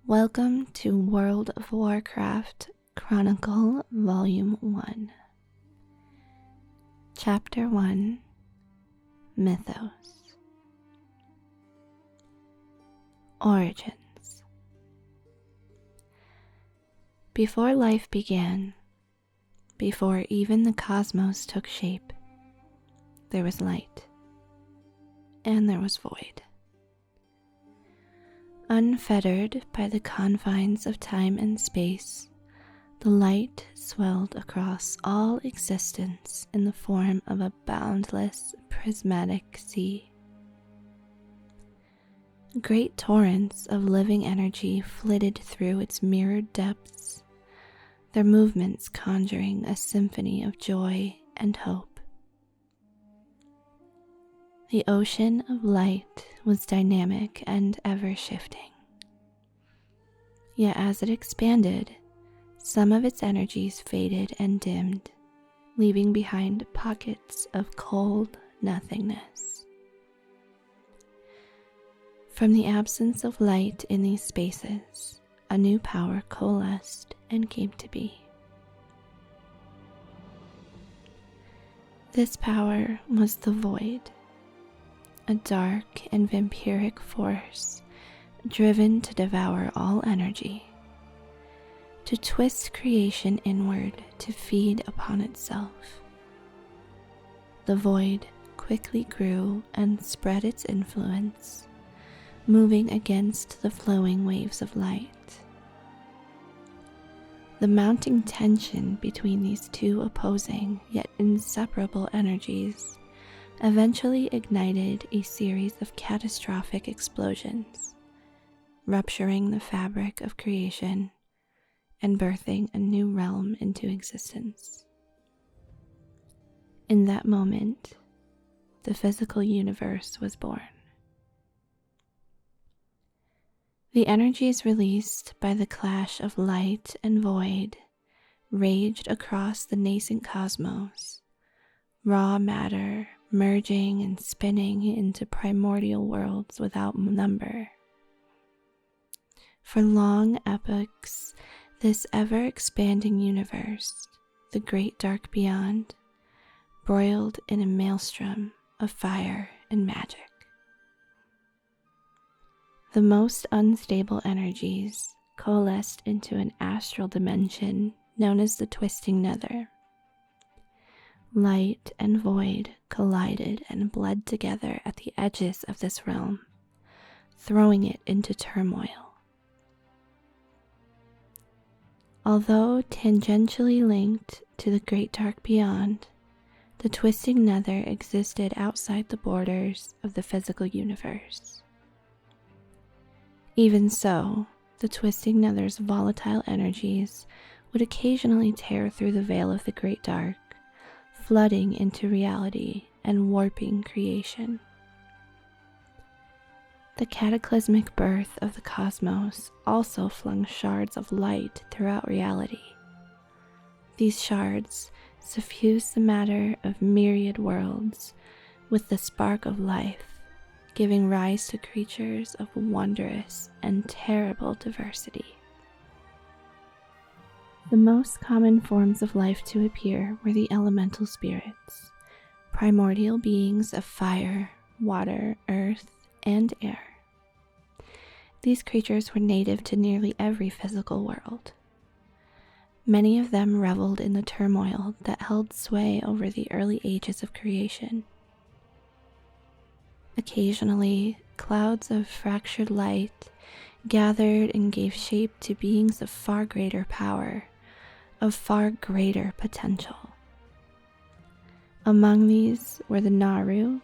Welcome to World of Warcraft Chronicle Volume 1. Chapter 1, Mythos. Origins. Before life began, before even the cosmos took shape, there was light, and there was void. Unfettered by the confines of time and space, the light swelled across all existence in the form of a boundless prismatic sea. Great torrents of living energy flitted through its mirrored depths, their movements conjuring a symphony of joy and hope. The ocean of light was dynamic and ever-shifting. Yet as it expanded, some of its energies faded and dimmed, leaving behind pockets of cold nothingness. From the absence of light in these spaces, a new power coalesced and came to be. This power was the void, a dark and vampiric force driven to devour all energy, to twist creation inward to feed upon itself. The void quickly grew and spread its influence, moving against the flowing waves of light. The mounting tension between these two opposing yet inseparable energies eventually ignited a series of catastrophic explosions, rupturing the fabric of creation and birthing a new realm into existence. In that moment, the physical universe was born. The energies released by the clash of light and void raged across the nascent cosmos, raw matter merging and spinning into primordial worlds without number. For long epochs, this ever-expanding universe, the great dark beyond, broiled in a maelstrom of fire and magic. The most unstable energies coalesced into an astral dimension known as the Twisting Nether. Light and void collided and bled together at the edges of this realm, throwing it into turmoil. Although tangentially linked to the great dark beyond, the Twisting Nether existed outside the borders of the physical universe. Even so, the Twisting Nether's volatile energies would occasionally tear through the veil of the great dark, flooding into reality and warping creation. The cataclysmic birth of the cosmos also flung shards of light throughout reality. These shards suffused the matter of myriad worlds with the spark of life, giving rise to creatures of wondrous and terrible diversity. The most common forms of life to appear were the elemental spirits, primordial beings of fire, water, earth, and air. These creatures were native to nearly every physical world. Many of them reveled in the turmoil that held sway over the early ages of creation. Occasionally, clouds of fractured light gathered and gave shape to beings of far greater power, of far greater potential. Among these were the Naaru,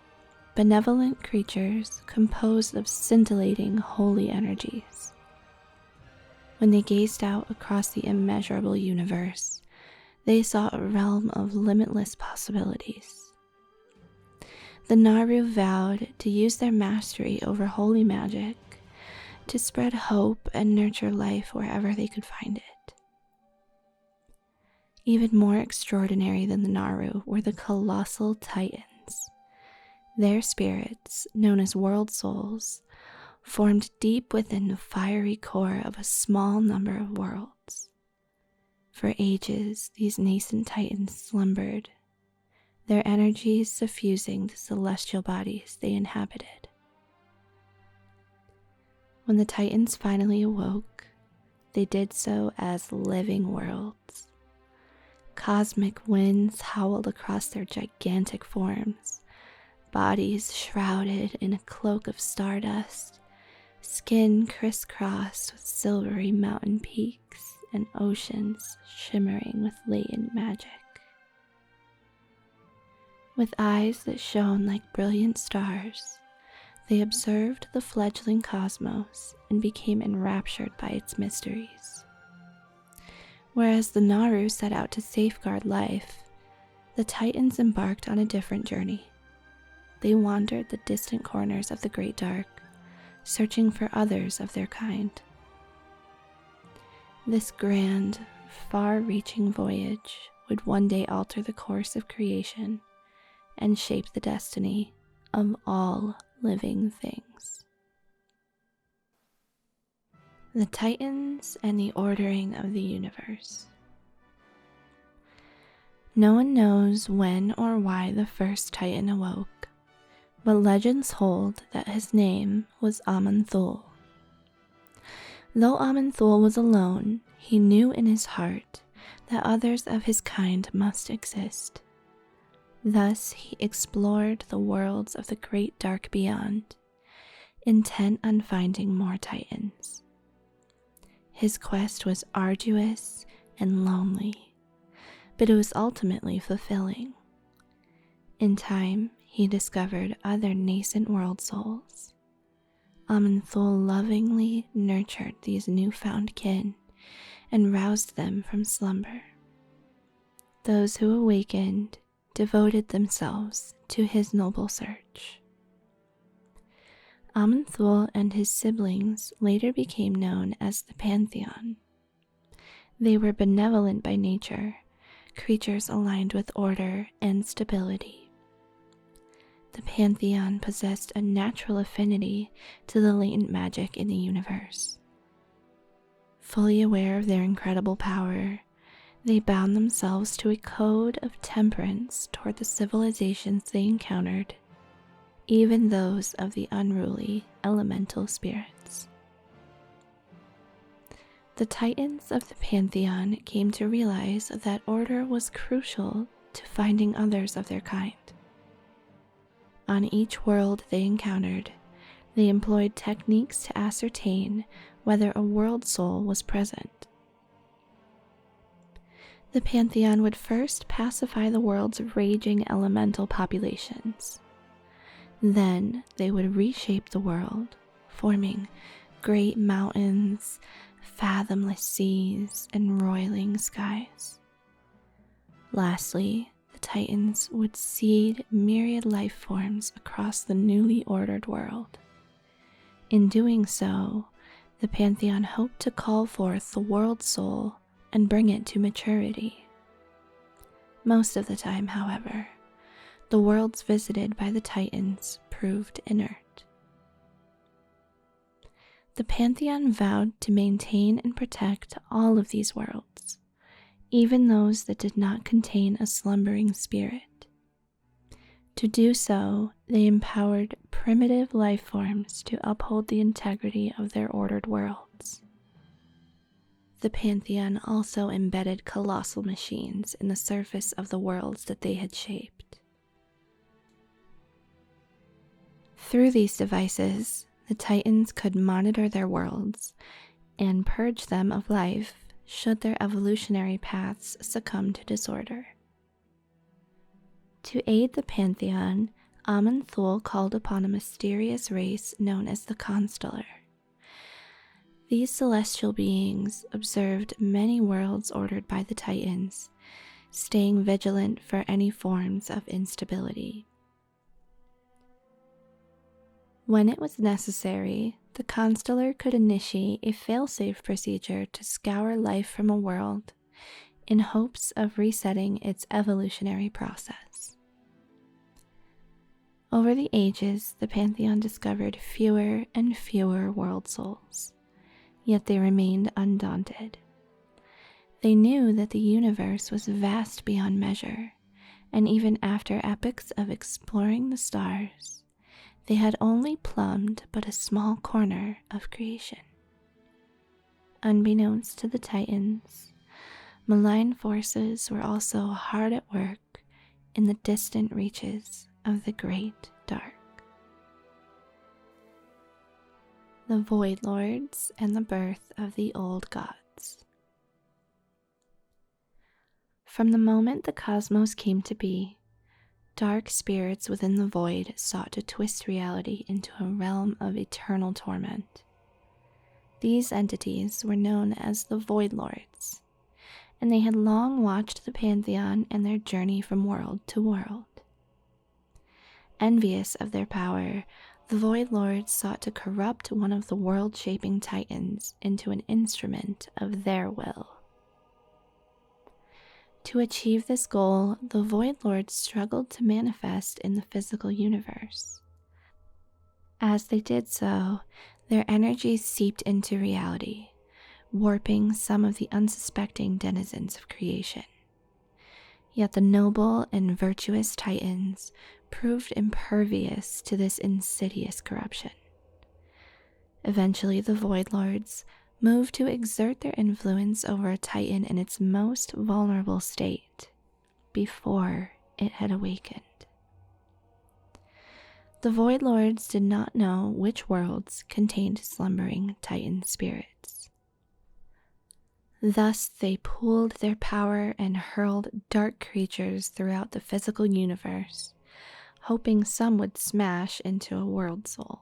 benevolent creatures composed of scintillating holy energies. When they gazed out across the immeasurable universe, they saw a realm of limitless possibilities. The Naaru vowed to use their mastery over holy magic to spread hope and nurture life wherever they could find it. Even more extraordinary than the Naaru were the colossal Titans. Their spirits, known as world souls, formed deep within the fiery core of a small number of worlds. For ages, these nascent titans slumbered, their energies suffusing the celestial bodies they inhabited. When the titans finally awoke, they did so as living worlds. Cosmic winds howled across their gigantic forms, bodies shrouded in a cloak of stardust, skin crisscrossed with silvery mountain peaks and oceans shimmering with latent magic. With eyes that shone like brilliant stars, they observed the fledgling cosmos and became enraptured by its mysteries. Whereas the Naru set out to safeguard life, the Titans embarked on a different journey. They wandered the distant corners of the Great Dark, searching for others of their kind. This grand, far-reaching voyage would one day alter the course of creation and shape the destiny of all living things. The Titans and the ordering of the universe. No one knows when or why the first Titan awoke, but legends hold that his name was Aman'Thul. Though Aman'Thul was alone, he knew in his heart that others of his kind must exist. Thus he explored the worlds of the great dark beyond, intent on finding more Titans. His quest was arduous and lonely, but it was ultimately fulfilling. In time, he discovered other nascent world souls. Aman'Thul lovingly nurtured these newfound kin and roused them from slumber. Those who awakened devoted themselves to his noble search. Aman'Thul and his siblings later became known as the Pantheon. They were benevolent by nature, creatures aligned with order and stability. The Pantheon possessed a natural affinity to the latent magic in the universe. Fully aware of their incredible power, they bound themselves to a code of temperance toward the civilizations they encountered, even those of the unruly elemental spirits. The Titans of the Pantheon came to realize that order was crucial to finding others of their kind. On each world they encountered, they employed techniques to ascertain whether a world soul was present. The Pantheon would first pacify the world's raging elemental populations. Then they would reshape the world, forming great mountains, fathomless seas, and roiling skies. Lastly, the Titans would seed myriad life forms across the newly ordered world. In doing so, the Pantheon hoped to call forth the world soul and bring it to maturity. Most of the time, however, the worlds visited by the Titans proved inert. The Pantheon vowed to maintain and protect all of these worlds, even those that did not contain a slumbering spirit. To do so, they empowered primitive life forms to uphold the integrity of their ordered worlds. The Pantheon also embedded colossal machines in the surface of the worlds that they had shaped. Through these devices, the Titans could monitor their worlds and purge them of life should their evolutionary paths succumb to disorder. To aid the Pantheon, Aman'Thul called upon a mysterious race known as the Constellar. These celestial beings observed many worlds ordered by the Titans, staying vigilant for any forms of instability. When it was necessary, the Constellar could initiate a fail-safe procedure to scour life from a world in hopes of resetting its evolutionary process. Over the ages, the Pantheon discovered fewer and fewer world souls, yet they remained undaunted. They knew that the universe was vast beyond measure, and even after epochs of exploring the stars, they had only plumbed but a small corner of creation. Unbeknownst to the Titans, malign forces were also hard at work in the distant reaches of the Great Dark. The Void Lords and the birth of the old gods. From the moment the cosmos came to be, dark spirits within the void sought to twist reality into a realm of eternal torment. These entities were known as the Void Lords, and they had long watched the Pantheon and their journey from world to world. Envious of their power, the Void Lords sought to corrupt one of the world-shaping titans into an instrument of their will. To achieve this goal, the Void Lords struggled to manifest in the physical universe. As they did so, their energies seeped into reality, warping some of the unsuspecting denizens of creation. Yet the noble and virtuous titans proved impervious to this insidious corruption. Eventually, the Void Lords moved to exert their influence over a titan in its most vulnerable state, before it had awakened. The Void Lords did not know which worlds contained slumbering titan spirits. Thus they pooled their power and hurled dark creatures throughout the physical universe, hoping some would smash into a world soul.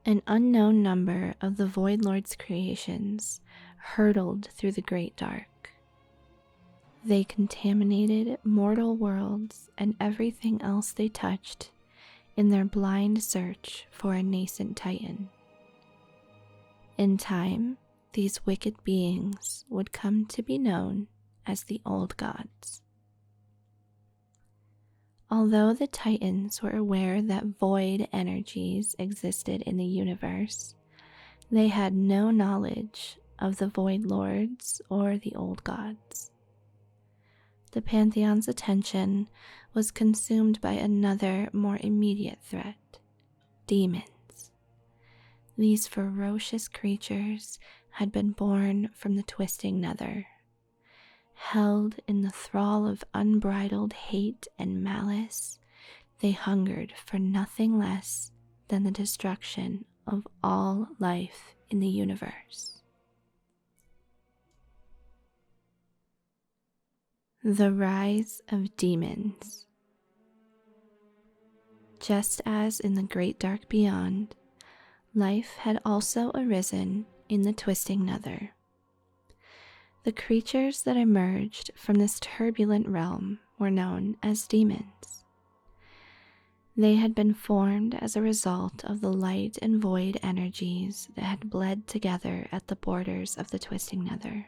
An unknown number of the Void Lord's creations hurtled through the Great Dark. They contaminated mortal worlds and everything else they touched in their blind search for a nascent titan. In time, these wicked beings would come to be known as the Old Gods. Although the Titans were aware that void energies existed in the universe, they had no knowledge of the Void Lords or the Old Gods. The Pantheon's attention was consumed by another, more immediate threat: demons. These ferocious creatures had been born from the twisting nether. Held in the thrall of unbridled hate and malice, they hungered for nothing less than the destruction of all life in the universe. The rise of demons. Just as in the Great Dark beyond, life had also arisen in the twisting nether. The creatures that emerged from this turbulent realm were known as demons. They had been formed as a result of the light and void energies that had bled together at the borders of the twisting nether.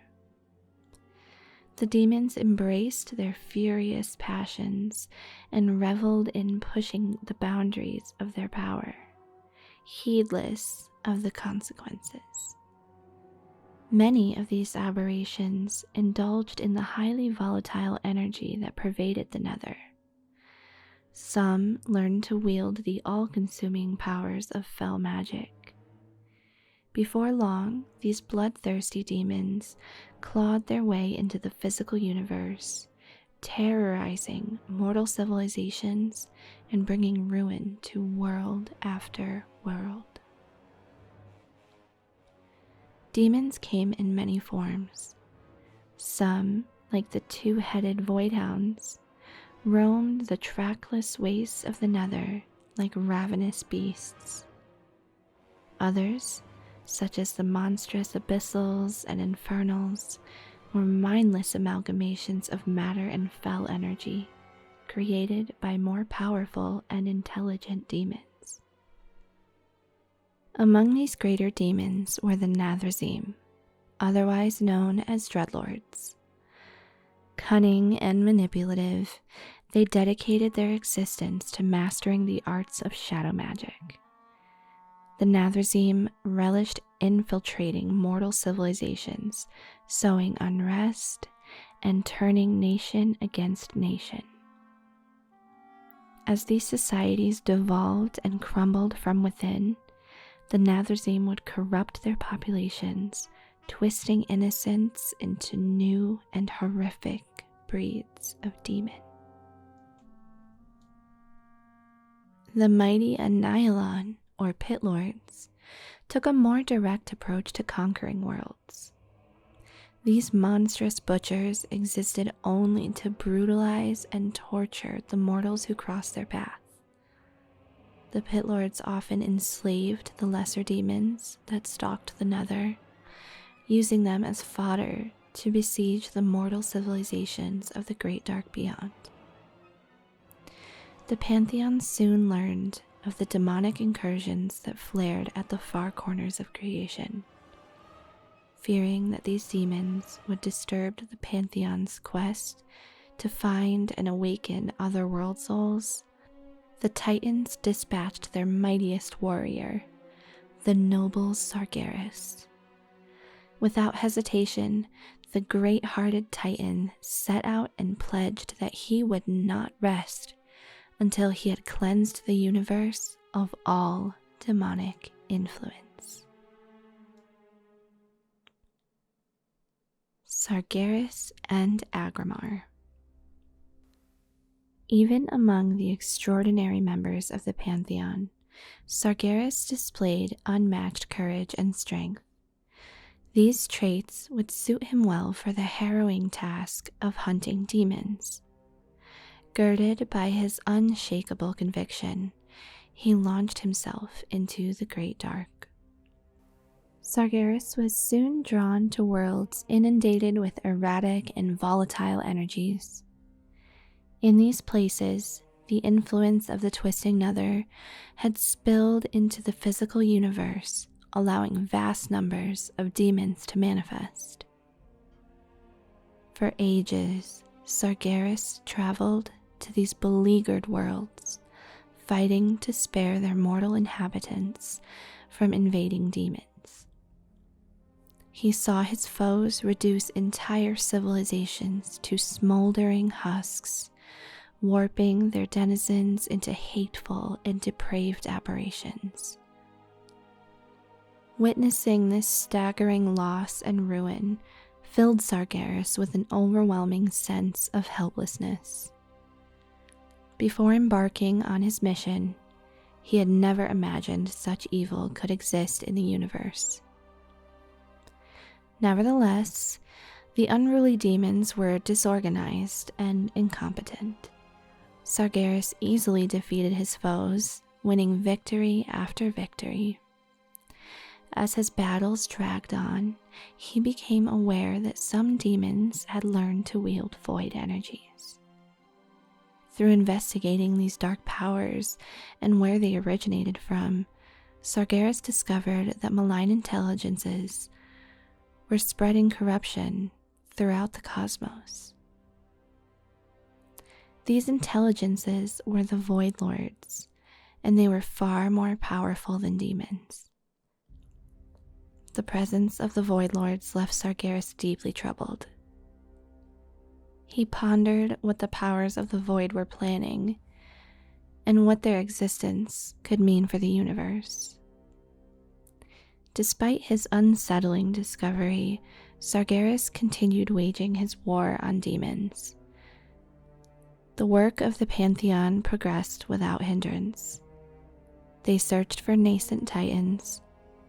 The demons embraced their furious passions and reveled in pushing the boundaries of their power, heedless of the consequences. Many of these aberrations indulged in the highly volatile energy that pervaded the nether. Some learned to wield the all-consuming powers of fell magic. Before long, these bloodthirsty demons clawed their way into the physical universe, terrorizing mortal civilizations and bringing ruin to world after world. Demons came in many forms. Some, like the two-headed voidhounds, roamed the trackless wastes of the nether like ravenous beasts. Others, such as the monstrous abyssals and infernals, were mindless amalgamations of matter and fell energy, created by more powerful and intelligent demons. Among these greater demons were the 𝑛athrazim, otherwise known as dreadlords. Cunning and manipulative, They dedicated their existence to mastering the arts of shadow magic. The 𝑛athrazim relished infiltrating mortal civilizations, sowing unrest, and turning nation against nation. As these societies devolved and crumbled from within, the 𝑛athrazim would corrupt their populations, twisting innocence into new and horrific breeds of demon. The mighty Annihilon, or Pit Lords, took a more direct approach to conquering worlds. These monstrous butchers existed only to brutalize and torture the mortals who crossed their path. The Pit Lords often enslaved the lesser demons that stalked the nether, using them as fodder to besiege the mortal civilizations of the great dark beyond. The Pantheon soon learned of the demonic incursions that flared at the far corners of creation. Fearing that these demons would disturb the Pantheon's quest to find and awaken other world souls, the Titans dispatched their mightiest warrior, the noble Sargeras. Without hesitation, the great-hearted Titan set out and pledged that he would not rest until he had cleansed the universe of all demonic influence. Sargeras and Aggramar. Even among the extraordinary members of the Pantheon, Sargeras displayed unmatched courage and strength. These traits would suit him well for the harrowing task of hunting demons. Girded by his unshakable conviction, he launched himself into the great dark. Sargeras was soon drawn to worlds inundated with erratic and volatile energies. In these places, the influence of the twisting nether had spilled into the physical universe, allowing vast numbers of demons to manifest. For ages, Sargeras traveled to these beleaguered worlds, fighting to spare their mortal inhabitants from invading demons. He saw his foes reduce entire civilizations to smoldering husks, warping their denizens into hateful and depraved aberrations. Witnessing this staggering loss and ruin filled Sargeras with an overwhelming sense of helplessness. Before embarking on his mission, he had never imagined such evil could exist in the universe. Nevertheless, the unruly demons were disorganized and incompetent. Sargeras easily defeated his foes, winning victory after victory. As his battles dragged on, he became aware that some demons had learned to wield void energies. Through investigating these dark powers and where they originated from, Sargeras discovered that malign intelligences were spreading corruption throughout the cosmos. These intelligences were the Void Lords, and they were far more powerful than demons. The presence of the Void Lords left Sargeras deeply troubled. He pondered what the powers of the Void were planning, and what their existence could mean for the universe. Despite his unsettling discovery, Sargeras continued waging his war on demons. The work of the Pantheon progressed without hindrance. They searched for nascent titans,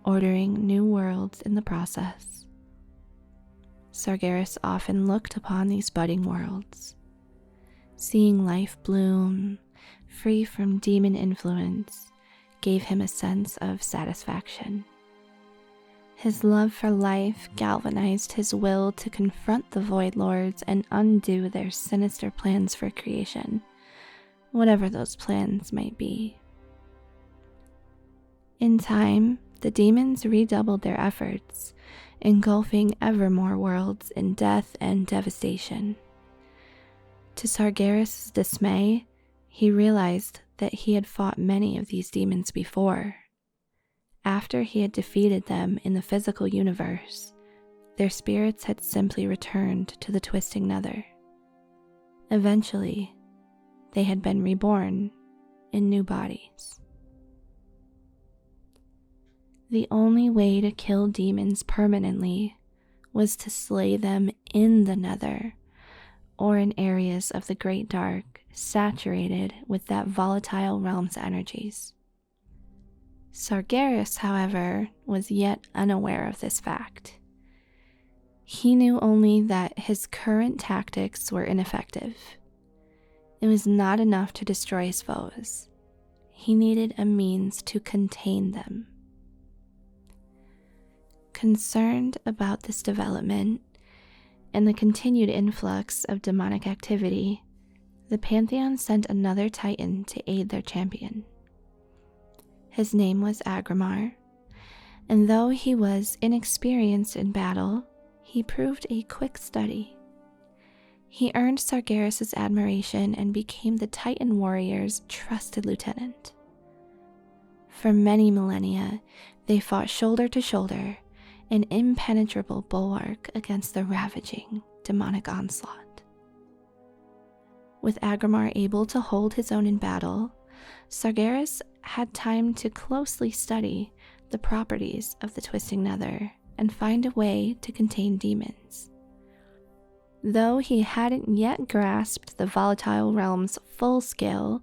ordering new worlds in the process. Sargeras often looked upon these budding worlds. Seeing life bloom, free from demon influence, gave him a sense of satisfaction. His love for life galvanized his will to confront the Void Lords and undo their sinister plans for creation, whatever those plans might be. In time, the demons redoubled their efforts, engulfing ever more worlds in death and devastation. To To Sargeras' dismay, he realized that he had fought many of these demons before. After he had defeated them in the physical universe, their spirits had simply returned to the twisting nether. Eventually, they had been reborn in new bodies. The only way to kill demons permanently was to slay them in the nether, or in areas of the Great Dark saturated with that volatile realm's energies. Sargeras, however, was yet unaware of this fact. He knew only that his current tactics were ineffective. It was not enough to destroy his foes. He needed a means to contain them. Concerned about this development and the continued influx of demonic activity, the Pantheon sent another Titan to aid their champion. His name was Aggramar, and though he was inexperienced in battle, he proved a quick study. He earned Sargeras' admiration and became the Titan warrior's trusted lieutenant. For many millennia, they fought shoulder to shoulder, an impenetrable bulwark against the ravaging demonic onslaught. With Aggramar able to hold his own in battle, Sargeras had time to closely study the properties of the twisting nether and find a way to contain demons. Though he hadn't yet grasped the volatile realm's full scale,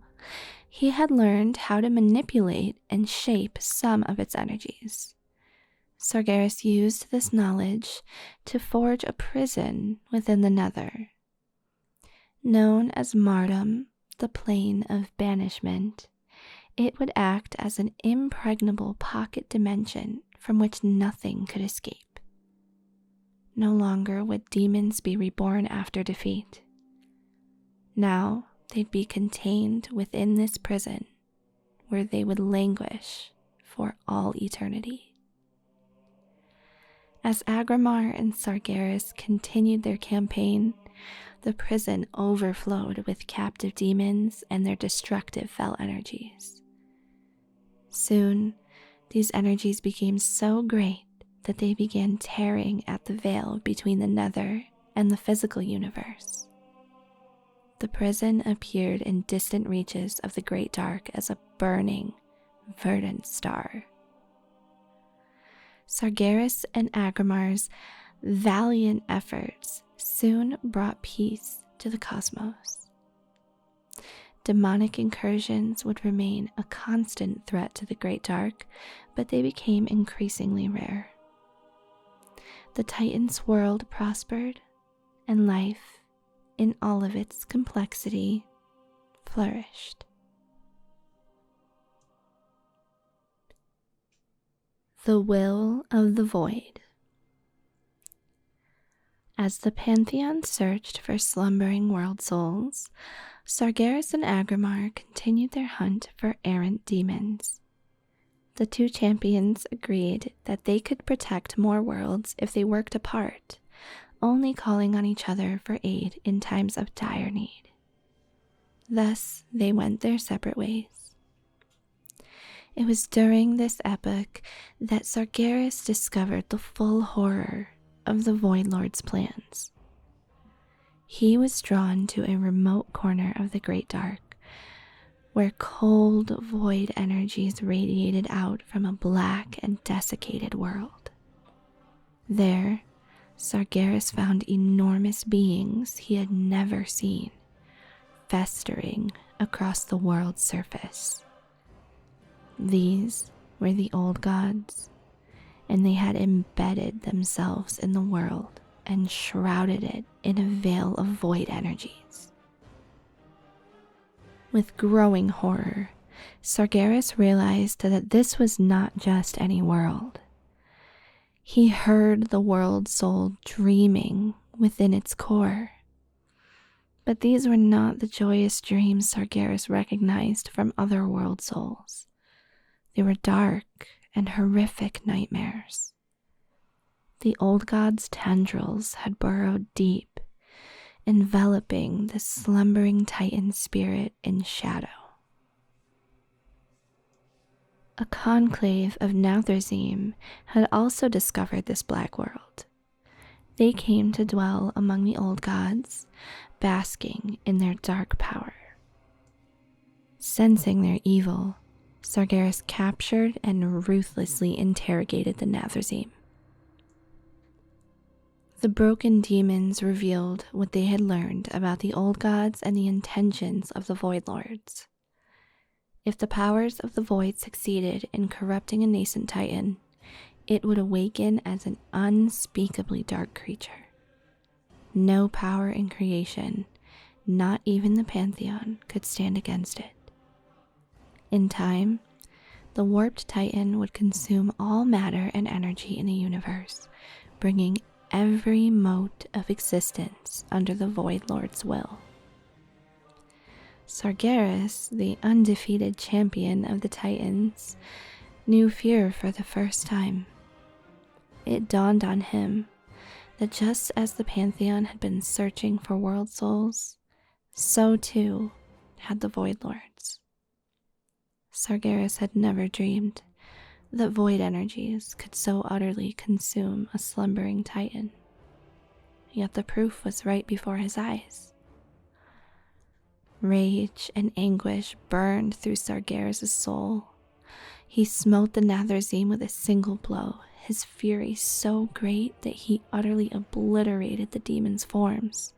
he had learned how to manipulate and shape some of its energies. Sargeras used this knowledge to forge a prison within the nether. Known as Martum, the plane of banishment, it would act as an impregnable pocket dimension from which nothing could escape. No longer would demons be reborn after defeat. Now they'd be contained within this prison, where they would languish for all eternity. As Aggramar and Sargeras continued their campaign, the prison overflowed with captive demons and their destructive fell energies. Soon, these energies became so great that they began tearing at the veil between the nether and the physical universe. The prison appeared in distant reaches of the Great Dark as a burning, verdant star. Sargeras and Aggramar's valiant efforts soon brought peace to the cosmos. Demonic incursions would remain a constant threat to the Great Dark, but they became increasingly rare. The Titan's world prospered, and life, in all of its complexity, flourished. The Will of the Void. As the Pantheon searched for slumbering world souls, Sargeras and Aggramar continued their hunt for errant demons. The two champions agreed that they could protect more worlds if they worked apart, only calling on each other for aid in times of dire need. Thus, they went their separate ways. It was during this epoch that Sargeras discovered the full horror of the Void Lord's plans. He was drawn to a remote corner of the Great Dark, where cold void energies radiated out from a black and desiccated world. There, Sargeras found enormous beings he had never seen, festering across the world's surface. These were the old gods, and they had embedded themselves in the world and shrouded it in a veil of void energies. With growing horror, Sargeras realized that this was not just any world. He heard the world soul dreaming within its core. But these were not the joyous dreams Sargeras recognized from other world souls. They were dark and horrific nightmares. The old god's tendrils had burrowed deep, enveloping the slumbering Titan spirit in shadow. A conclave of Nathrezim had also discovered this black world. They came to dwell among the old gods, basking in their dark power. Sensing their evil, Sargeras captured and ruthlessly interrogated the Nathrezim. The broken demons revealed what they had learned about the old gods and the intentions of the Void Lords. If the powers of the Void succeeded in corrupting a nascent Titan, it would awaken as an unspeakably dark creature. No power in creation, not even the Pantheon, could stand against it. In time, the warped Titan would consume all matter and energy in the universe, bringing every mote of existence under the Void Lord's will. Sargeras, the undefeated champion of the Titans, knew fear for the first time. It dawned on him that just as the Pantheon had been searching for world souls, so too had the Void Lords. Sargeras had never dreamed that void energies could so utterly consume a slumbering Titan. Yet the proof was right before his eyes. Rage and anguish burned through Sargeras' soul. He smote the Nathrezim with a single blow, his fury so great that he utterly obliterated the demons' forms.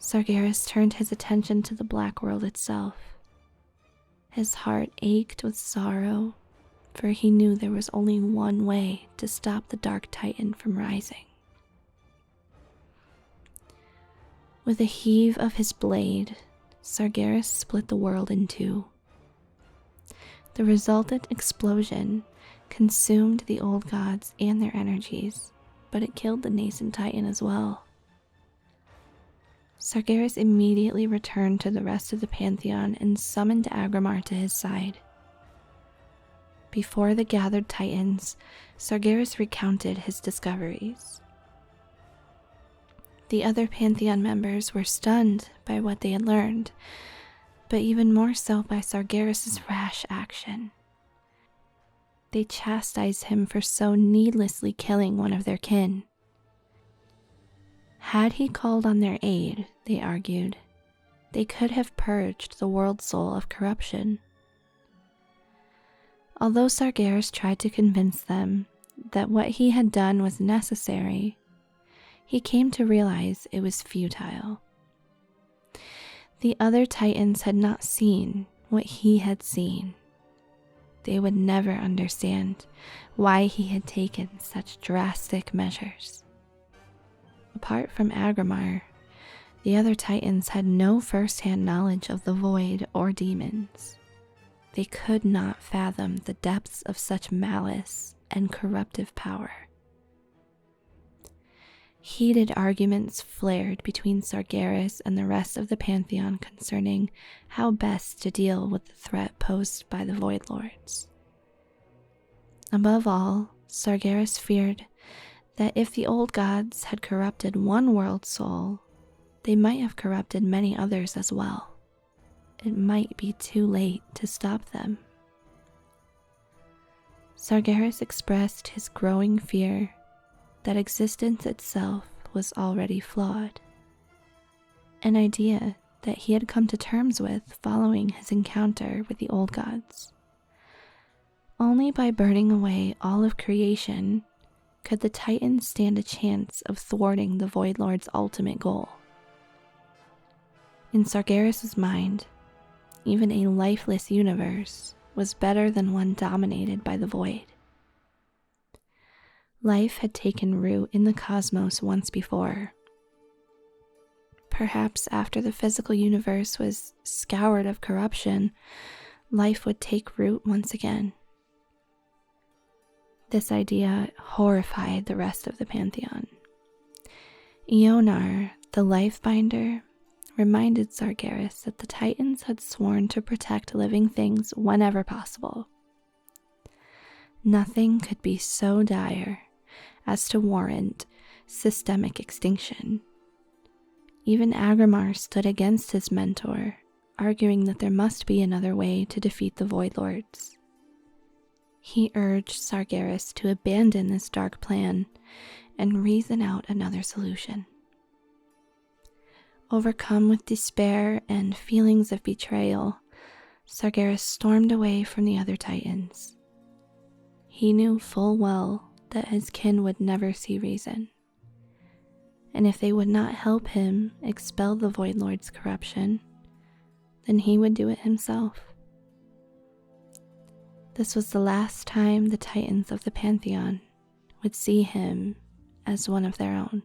Sargeras turned his attention to the black world itself. His heart ached with sorrow, for he knew there was only one way to stop the Dark Titan from rising. With a heave of his blade, Sargeras split the world in two. The resultant explosion consumed the old gods and their energies, but it killed the nascent Titan as well. Sargeras immediately returned to the rest of the Pantheon and summoned Aggramar to his side. Before the gathered Titans, Sargeras recounted his discoveries. The other Pantheon members were stunned by what they had learned, but even more so by Sargeras' rash action. They chastised him for so needlessly killing one of their kin. Had he called on their aid, they argued, they could have purged the world soul of corruption. Although Sargeras tried to convince them that what he had done was necessary, he came to realize it was futile. The other Titans had not seen what he had seen. They would never understand why he had taken such drastic measures. Apart from Aggramar, the other Titans had no first-hand knowledge of the Void or demons. They could not fathom the depths of such malice and corruptive power. Heated arguments flared between Sargeras and the rest of the Pantheon concerning how best to deal with the threat posed by the Void Lords. Above all, Sargeras feared that if the old gods had corrupted one world soul, they might have corrupted many others as well. It might be too late to stop them. Sargeras expressed his growing fear that existence itself was already flawed, an idea that he had come to terms with following his encounter with the old gods. Only by burning away all of creation could the Titans stand a chance of thwarting the Void Lord's ultimate goal. In Sargeras' mind, even a lifeless universe was better than one dominated by the Void. Life had taken root in the cosmos once before. Perhaps after the physical universe was scoured of corruption, life would take root once again. This idea horrified the rest of the Pantheon. Ionar, the Lifebinder, reminded Sargeras that the Titans had sworn to protect living things whenever possible. Nothing could be so dire as to warrant systemic extinction. Even Aggramar stood against his mentor, arguing that there must be another way to defeat the Void Lords. He urged Sargeras to abandon this dark plan and reason out another solution. Overcome with despair and feelings of betrayal, Sargeras stormed away from the other Titans. He knew full well that his kin would never see reason, and if they would not help him expel the Void Lord's corruption, then he would do it himself. This was the last time the Titans of the Pantheon would see him as one of their own.